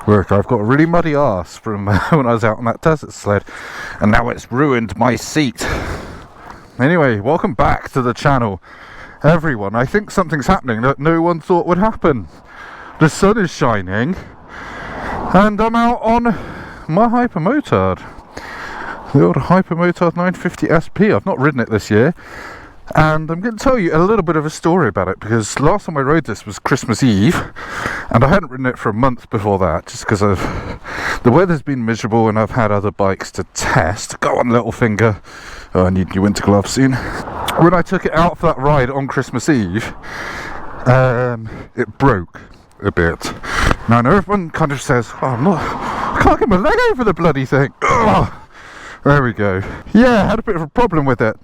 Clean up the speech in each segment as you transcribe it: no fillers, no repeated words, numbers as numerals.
Look, I've got a really muddy arse from when I was out on that desert sled, and now it's ruined my seat. Anyway, welcome back to the channel, everyone. I think something's happening that no one thought would happen. The sun is shining, and I'm out on my Hypermotard. The old Hypermotard 950 SP. I've not ridden it this year, and I'm going to tell you a little bit of a story about it, because last time I rode this was Christmas Eve, and I hadn't ridden it for a month before that, just because the weather's been miserable and I've had other bikes to test. Go on, little finger. Oh, I need new winter gloves soon. When I took it out for that ride on Christmas Eve, it broke a bit. Now I know everyone kind of says, oh, I can't get my leg over the bloody thing. Ugh. There we go. Yeah, I had a bit of a problem with it.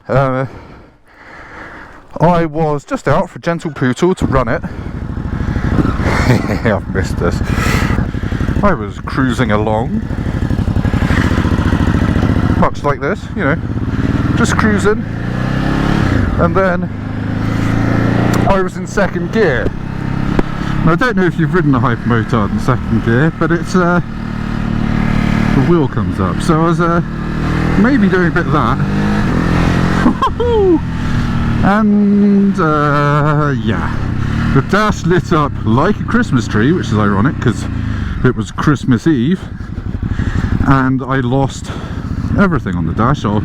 I was just out for Gentle Poodle to run it. I've missed this. I was cruising along, much like this, you know, just cruising, and then I was in second gear. Now I don't know if you've ridden a Hypermotard in second gear, but it's the wheel comes up, so I was maybe doing a bit of that. And yeah, the dash lit up like a Christmas tree, which is ironic because it was Christmas Eve, and I lost everything on the dash. I'll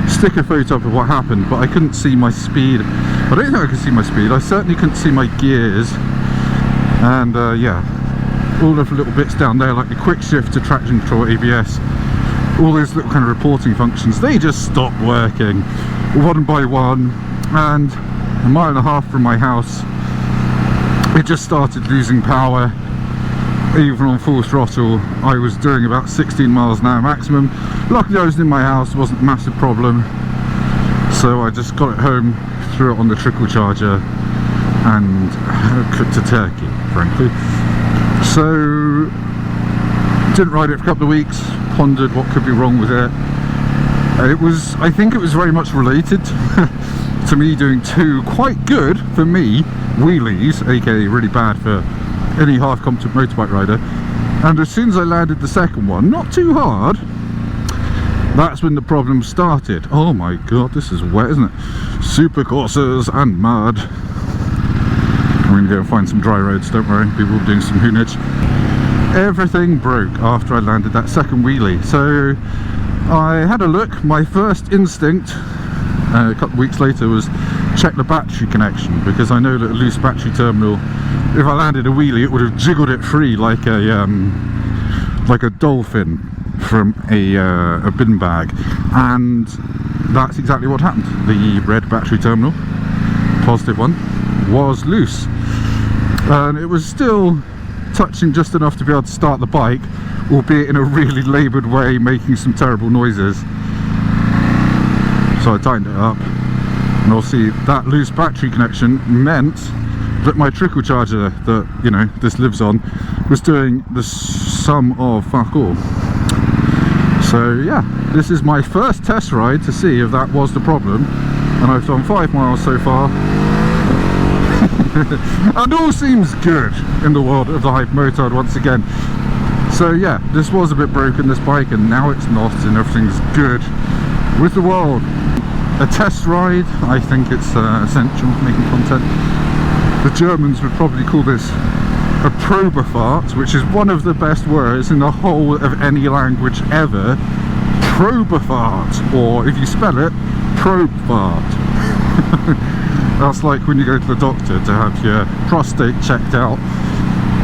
stick a photo up of what happened, but I couldn't see my speed. I don't think I could see my speed. I certainly couldn't see my gears, and yeah, all of the little bits down there, like the quick shift to traction control, ABS, all those little kind of reporting functions, they just stopped working one by one. And a mile and a half from my house, it just started losing power. Even on full throttle, I was doing about 16 miles an hour maximum. Luckily I was in my house, it wasn't a massive problem, so I just got it home, threw it on the trickle charger, and cooked a turkey, frankly. So didn't ride it for a couple of weeks, pondered what could be wrong with it. I think it was very much related to me doing two quite good, for me, wheelies, aka really bad for any half competent motorbike rider. And as soon as I landed the second one, not too hard, that's when the problem started. Oh my god, this is wet, isn't it? Super courses and mud. I'm going to go and find some dry roads, don't worry, people are doing some hoonage. Everything broke after I landed that second wheelie. So I had a look. My first instinct a couple of weeks later was check the battery connection, because I know that a loose battery terminal, if I landed a wheelie, it would have jiggled it free like a dolphin from a bin bag, and that's exactly what happened. The red battery terminal, positive one, was loose, and it was still touching just enough to be able to start the bike, albeit in a really laboured way, making some terrible noises. So I tightened it up, and obviously that loose battery connection meant that my trickle charger that, you know, this lives on, was doing the sum of fuck all. So yeah, this is my first test ride to see if that was the problem, and I've done 5 miles so far. And all seems good in the world of the Hypermotard once again. So yeah, this was a bit broken, this bike, and now it's not, and everything's good with the world. A test ride, I think it's essential making content. The Germans would probably call this a Probefahrt, which is one of the best words in the whole of any language ever. Probefahrt, or if you spell it, Probefahrt. That's like when you go to the doctor to have your prostate checked out,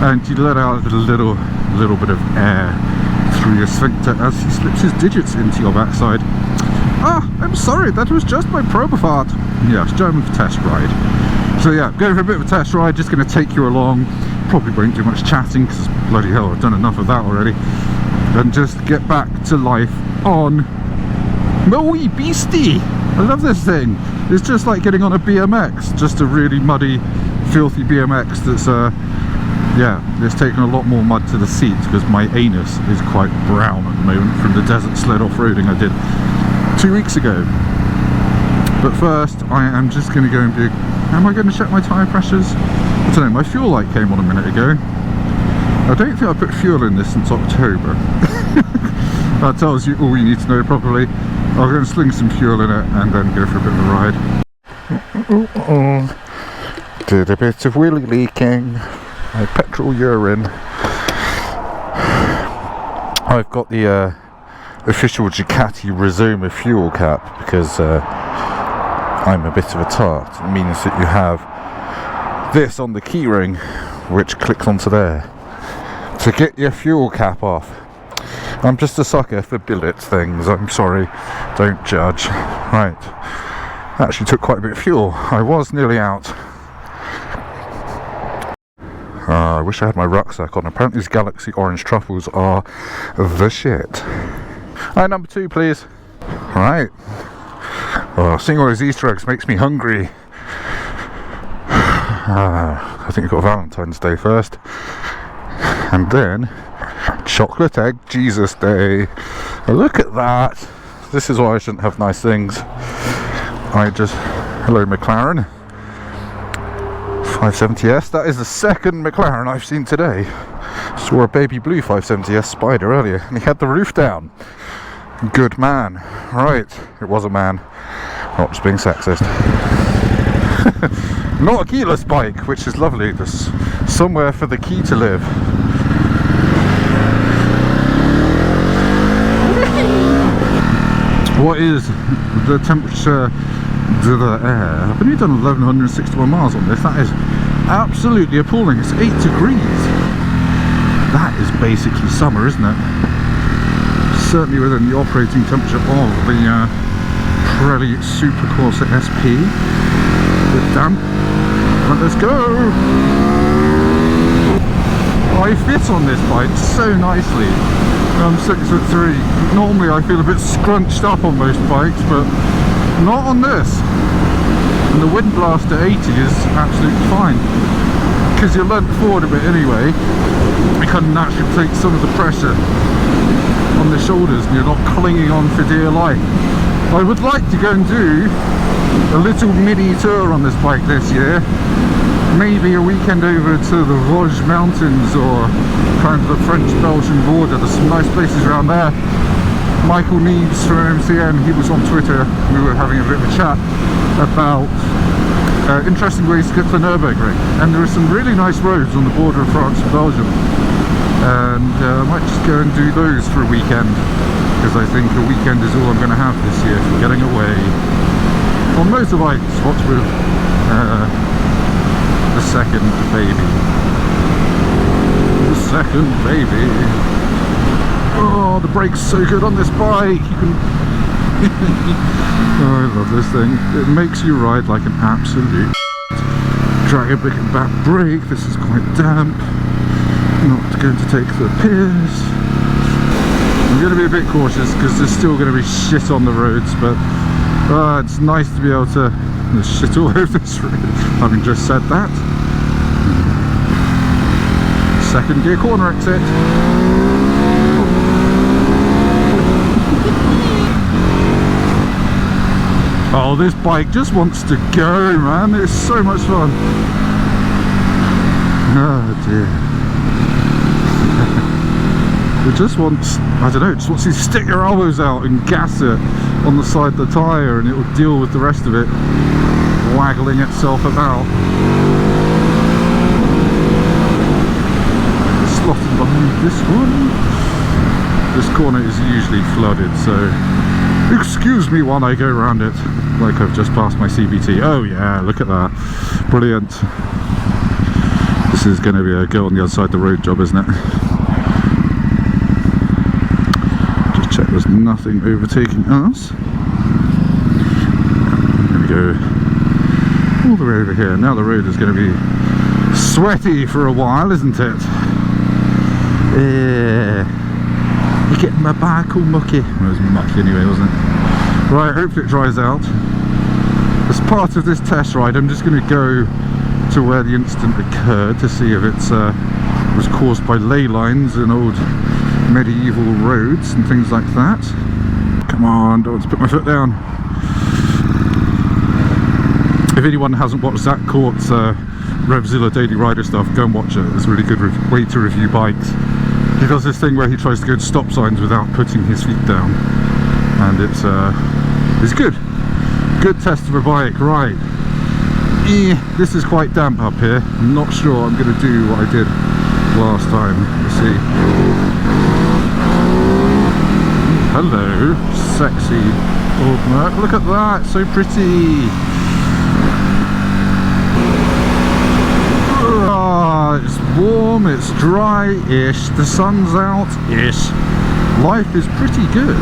and you let out a little bit of air through your sphincter as he slips his digits into your backside. Ah, I'm sorry, that was just my Probefahrt. Yeah, it's German for test ride. So yeah, going for a bit of a test ride, just going to take you along. Probably won't do much chatting, because bloody hell, I've done enough of that already. And just get back to life on my wee beastie. I love this thing. It's just like getting on a BMX, just a really muddy, filthy BMX that's yeah, it's taken a lot more mud to the seats, because my anus is quite brown at the moment from the desert sled off-roading I did 2 weeks ago. But first, I am just going to go and am I going to check my tyre pressures? I don't know, my fuel light came on a minute ago. I don't think I put fuel in this since October. That tells you all you need to know probably. I'll go and sling some fuel in it and then go for a bit of a ride. Did a bit of wheelie leaking. My petrol urine. I've got the official Ducati Rizoma fuel cap because I'm a bit of a tart. It means that you have this on the keyring which clicks onto there to get your fuel cap off. I'm just a sucker for billet things, I'm sorry, don't judge. Right, actually took quite a bit of fuel. I was nearly out. I wish I had my rucksack on. Apparently these Galaxy Orange Truffles are the shit. Alright, number 2 please. Alright. Oh, seeing all those Easter eggs makes me hungry. I think we've got Valentine's Day first. And then Chocolate Egg Jesus Day. Look at that. This is why I shouldn't have nice things. Hello McLaren 570S. That is the second McLaren I've seen today. Saw a baby blue 570S Spider earlier and he had the roof down. Good man. Right, it was a man. Not just being sexist. Not a keyless bike, which is lovely. There's somewhere for the key to live. What is the temperature to the air? I've only done 1161 miles on this. That is absolutely appalling. It's 8 degrees. That is basically summer, isn't it? Certainly within the operating temperature of the Pirelli Super Corsa SP. Good damn. Right, let's go! I fit on this bike so nicely. I'm 6'3". Normally I feel a bit scrunched up on most bikes, but not on this. And the wind blast at 80 is absolutely fine. Because you're leant forward a bit anyway, you can naturally take some of the pressure on the shoulders and you're not clinging on for dear life. I would like to go and do a little mini tour on this bike this year. Maybe a weekend over to the Vosges Mountains or kind of the French-Belgian border. There's some nice places around there. Michael Neves from MCN, he was on Twitter. We were having a bit of a chat about interesting ways to get to the Nürburgring. And there are some really nice roads on the border of France and Belgium. And I might just go and do those for a weekend, because I think a weekend is all I'm going to have this year for getting away on motorbikes. What's with the second baby. The second baby. Oh, the brake's so good on this bike. You can. Oh, I love this thing. It makes you ride like an absolute. Drag a big and back brake. This is quite damp. Not going to take the piss. I'm going to be a bit cautious because there's still going to be shit on the roads, but it's nice to be able to. There's shit all over this road. Having just said that. Second gear corner exit. Oh, this bike just wants to go, man. It's so much fun. Oh dear. It just wants, I don't know, it just wants you to stick your elbows out and gas it on the side of the tyre and it will deal with the rest of it, waggling itself about. Slotted behind this one. This corner is usually flooded, so excuse me while I go around it like I've just passed my CVT. Oh yeah, look at that. Brilliant. This is going to be a go on the other side of the road job, isn't it? Just check there's nothing overtaking us. There we go. All the way over here. Now the road is going to be sweaty for a while, isn't it? You're getting my bike all mucky. Well, it was mucky anyway, wasn't it? Right, hopefully it dries out. As part of this test ride, I'm just going to go to where the incident occurred to see if it was caused by ley lines and old medieval roads and things like that. Come on, don't want to put my foot down. If anyone hasn't watched Zach Court's Revzilla Daily Rider stuff, go and watch it. It's a really good way to review bikes. He does this thing where he tries to go to stop signs without putting his feet down, and it's good. Good test of a bike. Right, this is quite damp up here. I'm not sure I'm going to do what I did last time. Let's see. Hello, sexy old Merc. Look at that, so pretty. It's warm, it's dry-ish, the sun's out-ish. Life is pretty good.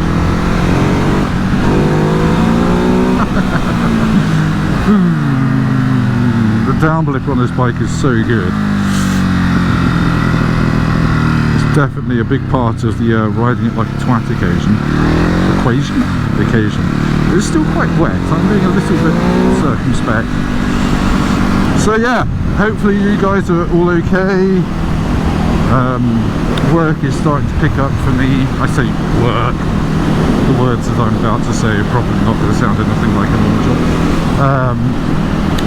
The downblip on this bike is so good. It's definitely a big part of the riding it like a twat occasion. It's still quite wet, I'm being a little bit circumspect. So yeah, hopefully you guys are all okay. Work is starting to pick up for me. I say work. The words that I'm about to say are probably not going to sound anything like a normal job.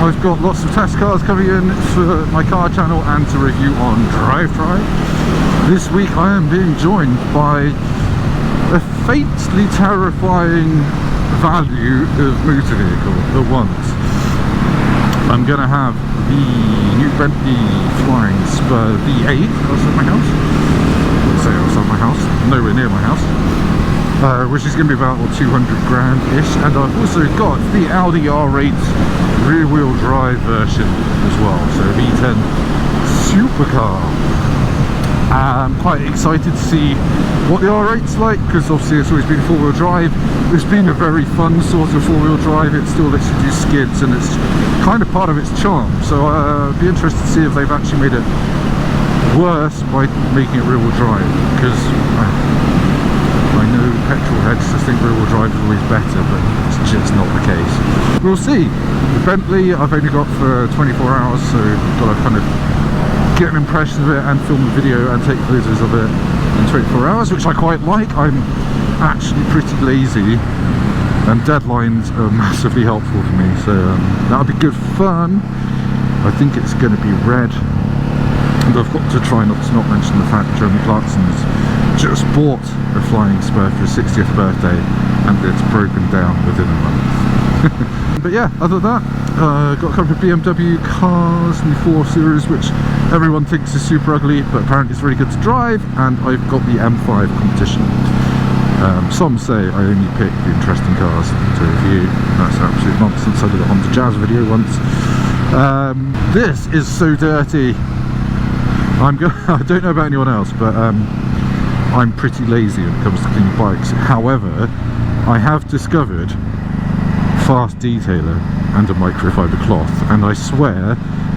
I've got lots of test cars coming in for my car channel and to review on Drive. This week I am being joined by a faintly terrifying value of motor vehicle at once. I'm going to have the new Bentley Flying Spur V8 outside my house. I wouldn't say outside my house, nowhere near my house. Which is going to be about 200 grand-ish. And I've also got the Audi R8 rear-wheel drive version as well. So V10 supercar. I'm quite excited to see what the R8's like, because obviously it's always been four-wheel drive. It's been a very fun sort of four-wheel drive. It still lets you do skids, and it's kind of part of its charm. So I'd be interested to see if they've actually made it worse by making it rear-wheel drive, because I know petrol heads just think rear-wheel drive is always better, but it's just not the case. We'll see. The Bentley I've only got for 24 hours, so I've got to kind of get an impression of it and film a video and take photos of it in 24 hours, which I quite like. I'm actually pretty lazy, and deadlines are massively helpful for me, so that'll be good fun. I think it's going to be red, and I've got to try not to mention the fact that Jeremy Clarkson's just bought a Flying Spur for his 60th birthday, and it's broken down within a month. But yeah, other than that, got a couple of BMW cars in the 4 Series, which everyone thinks is super ugly, but apparently it's really good to drive, and I've got the M5 competition. Some say I only pick the interesting cars to review. That's absolute nonsense. I did a Honda Jazz video once. This is so dirty. I don't know about anyone else, but I'm pretty lazy when it comes to cleaning bikes. However, I have discovered fast detailer and a microfiber cloth, and I swear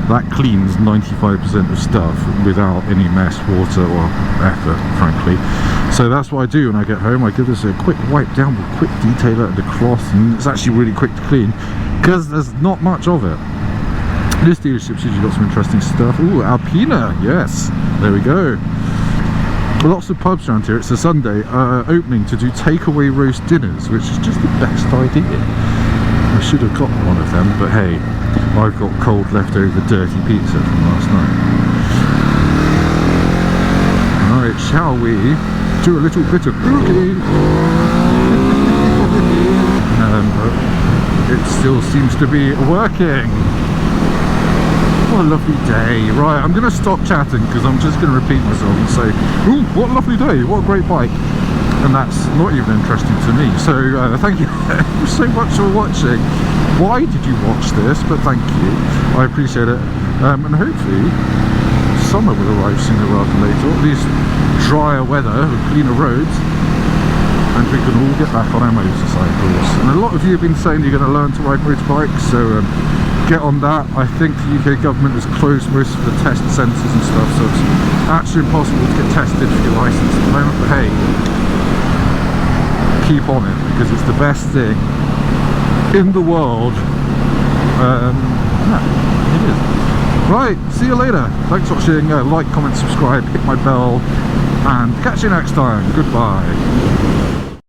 that cleans 95% of stuff without any mess, water or effort, frankly. So that's what I do when I get home. I give this a quick wipe down with a quick detailer and a cloth, and it's actually really quick to clean because there's not much of it. This dealership's usually got some interesting stuff. Ooh, Alpina, yes, there we go. Lots of pubs around here. It's a Sunday opening to do takeaway roast dinners, which is just the best idea. I should have got one of them, but hey, I've got cold leftover dirty pizza from last night. Alright, shall we do a little bit of cooking? It still seems to be working. What a lovely day. Right, I'm going to stop chatting because I'm just going to repeat myself and say, ooh, what a lovely day, what a great bike. And that's not even interesting to me. So thank you so much for watching. Why did you watch this? But thank you, I appreciate it. And hopefully summer will arrive sooner rather than later, or at least drier weather with cleaner roads, and we can all get back on our motorcycles. And a lot of you have been saying you're going to learn to ride motorbikes, so get on that. I think the UK government has closed most of the test centres and stuff, so it's actually impossible to get tested for your licence at the moment. But hey, keep on it, because it's the best thing in the world. Yeah, it is. Right, see you later. Thanks for watching. Like, comment, subscribe, hit my bell, and catch you next time. Goodbye.